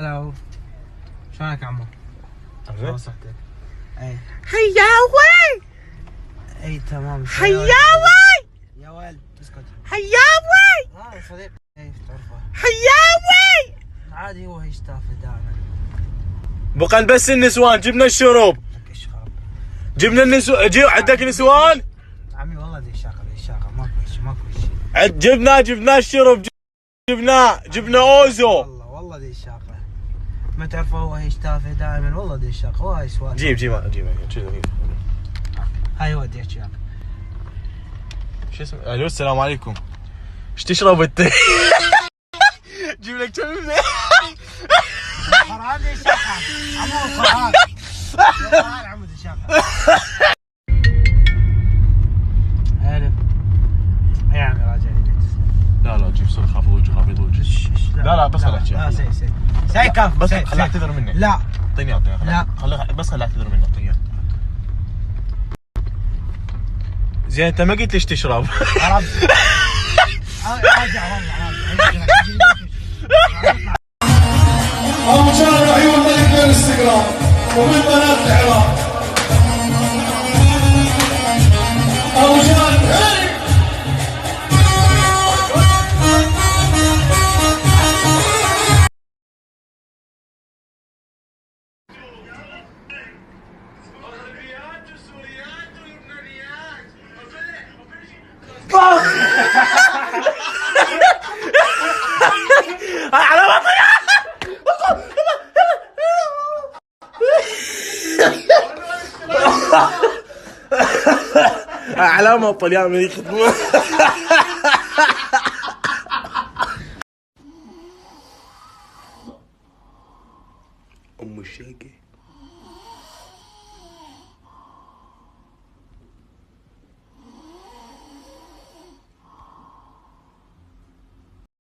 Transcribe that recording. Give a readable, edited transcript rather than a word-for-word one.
هلو، شلونك يا عمو؟ زين صحتك؟ اي حياوي اي تمام. حياوي يا ولد اسكت. حياوي صديق اي تعرفه حياوي عادي، هو يشتافه دائما. بقى بس النسوان جبنا الشروب، لك اشخاص جبنا النسوان. عندك نسوان؟ عمي والله ذي الشاقه ماكو شيء جبنا الشرب، جبنا اوزو. والله ذي الشاقه ما تعرفه، هو يشتافه دائما. والله ذي الشاقه وهاي سوالف. جيب هاي ودي اشياء. شو اسمه؟ الو السلام عليكم. ايش تشرب انت؟ جيب لك كم فرهان ذي الشاقه عمو، فرهان عمو ذي الشاقه. الف يا عمي راجع لا جيب صدق، خاف وجهي. لا بس خليني احكي. لا سي كاف بس خليني اعتذر مني. لا اعطيني لا بس خليني اعتذر مني. اعطيني زين. انت ما قلت ليش تشرب؟ راجع والله راجع. ابو جابر عيون ملك الانستغرام ومن بنات العراق. ابو جابر علامة الطليان من يخدمون. ام الشاقة